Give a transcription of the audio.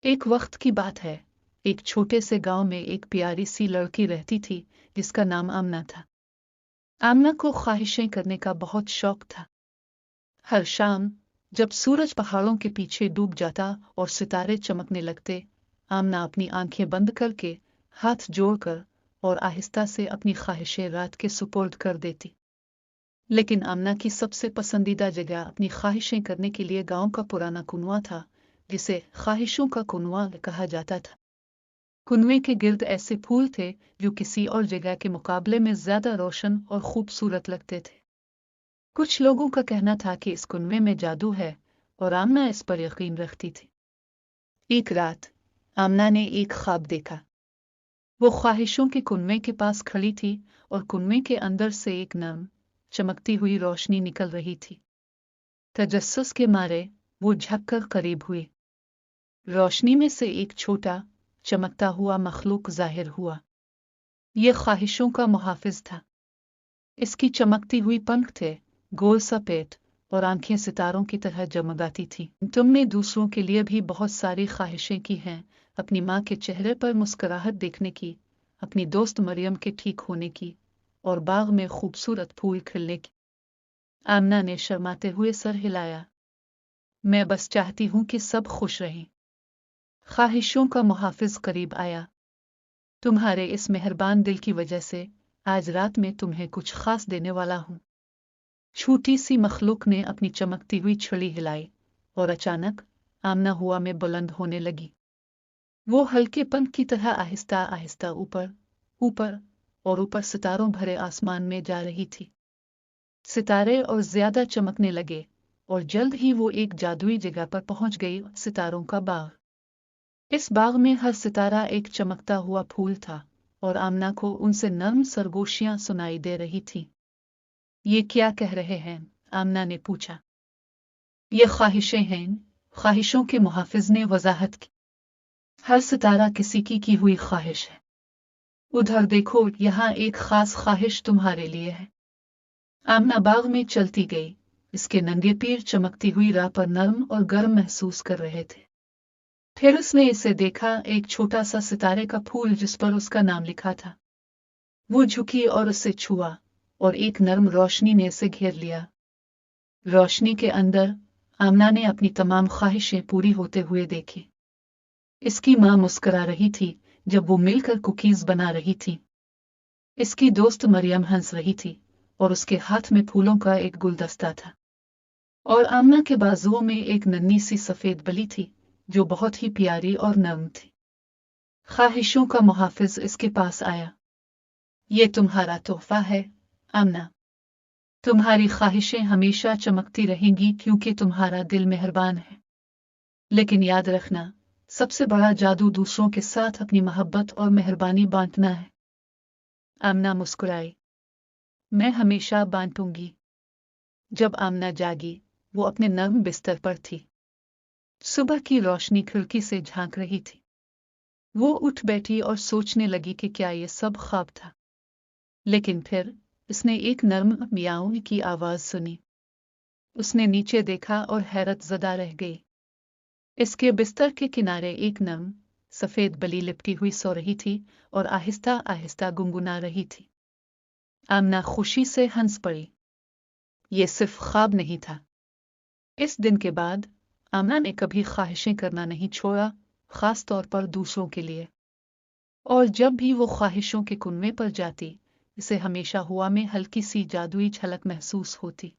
एक वक्त की बात है, एक छोटे से गांव में एक प्यारी सी लड़की रहती थी जिसका नाम आमना था। आमना को ख्वाहिशें करने का बहुत शौक था। हर शाम जब सूरज पहाड़ों के पीछे डूब जाता और सितारे चमकने लगते, आमना अपनी आंखें बंद करके हाथ जोड़कर और आहिस्ता से अपनी ख्वाहिशें रात के सुपुर्द कर देती। लेकिन आमना की सबसे पसंदीदा जगह अपनी ख्वाहिशें करने के लिए गांव का पुराना कुनवा था, जिसे ख्वाहिशों का कुनवा कहा जाता था। कुनवे के गिर्द ऐसे फूल थे जो किसी और जगह के मुकाबले में ज्यादा रोशन और खूबसूरत लगते थे। कुछ लोगों का कहना था कि इस कुनवे में जादू है और आमना इस पर यकीन रखती थी। एक रात आमना ने एक ख्वाब देखा। वो ख्वाहिशों के कुनवे के पास खड़ी थी और कुनवे के अंदर से एक नम चमकती हुई रोशनी निकल रही थी। तजस्सुस के मारे वो झुककर करीब हुई। रोशनी में से एक छोटा चमकता हुआ मखलूक जाहिर हुआ। ये ख्वाहिशों का मुहाफिज था। इसकी चमकती हुई पंख थे, गोल सा पेट और आंखें सितारों की तरह जगमगाती थी। तुमने दूसरों के लिए भी बहुत सारी ख्वाहिशें की हैं, अपनी माँ के चेहरे पर मुस्कुराहट देखने की, अपनी दोस्त मरियम के ठीक होने की और बाग में खूबसूरत फूल खिलने की। आमना ने शर्माते हुए सर हिलाया। मैं बस चाहती हूँ कि सब खुश रहें। ख्वाहिशों का मुहाफिज करीब आया। तुम्हारे इस मेहरबान दिल की वजह से आज रात में तुम्हें कुछ खास देने वाला हूँ। छोटी सी मखलूक ने अपनी चमकती हुई छड़ी हिलाई और अचानक आमना हवा में बुलंद होने लगी। वो हल्के पंख की तरह आहिस्ता आहिस्ता ऊपर ऊपर और ऊपर सितारों भरे आसमान में जा रही थी। सितारे और ज्यादा चमकने लगे और जल्द ही वो एक जादुई जगह पर पहुंच गई, सितारों का बाग। इस बाग में हर सितारा एक चमकता हुआ फूल था और आमना को उनसे नर्म सरगोशियां सुनाई दे रही थी। ये क्या कह रहे हैं? आमना ने पूछा। ये ख्वाहिशें हैं, ख्वाहिशों के मुहाफिज ने वजाहत की। हर सितारा किसी की हुई ख्वाहिश है। उधर देखो, यहाँ एक खास ख्वाहिश तुम्हारे लिए है। आमना बाग में चलती गई। इसके नंगे पैर चमकती हुई राह पर नर्म और गर्म महसूस कर रहे थे। फिर उसने इसे देखा, एक छोटा सा सितारे का फूल जिस पर उसका नाम लिखा था। वो झुकी और उसे छुआ और एक नर्म रोशनी ने इसे घेर लिया। रोशनी के अंदर आमना ने अपनी तमाम ख्वाहिशें पूरी होते हुए देखी। इसकी माँ मुस्कुरा रही थी जब वो मिलकर कुकीज बना रही थी। इसकी दोस्त मरियम हंस रही थी और उसके हाथ में फूलों का एक गुलदस्ता था। और आमना के बाजुओं में एक नन्ही सी सफेद बली थी जो बहुत ही प्यारी और नर्म थी। ख्वाहिशों का मुहाफिज इसके पास आया। ये तुम्हारा तोहफा है आमना। तुम्हारी ख्वाहिशें हमेशा चमकती रहेंगी क्योंकि तुम्हारा दिल मेहरबान है। लेकिन याद रखना, सबसे बड़ा जादू दूसरों के साथ अपनी मोहब्बत और मेहरबानी बांटना है। आमना मुस्कुराई। मैं हमेशा बांटूंगी। जब आमना जागी, वो अपने नर्म बिस्तर पर थी। सुबह की रोशनी खिड़की से झांक रही थी। वो उठ बैठी और सोचने लगी कि क्या ये सब ख्वाब था। लेकिन फिर उसने एक नर्म मियाऊं की आवाज सुनी। उसने नीचे देखा और हैरत ज़दा रह गई। इसके बिस्तर के किनारे एक नम सफेद बली लिपटी हुई सो रही थी और आहिस्ता आहिस्ता गुनगुना रही थी। आमना खुशी से हंस पड़ी। ये सिर्फ ख्वाब नहीं था। इस दिन के बाद आमना ने कभी ख्वाहिशें करना नहीं छोड़ा, खास तौर पर दूसरों के लिए। और जब भी वो ख्वाहिशों के कुनवे पर जाती, इसे हमेशा हवा में हल्की सी जादुई झलक महसूस होती।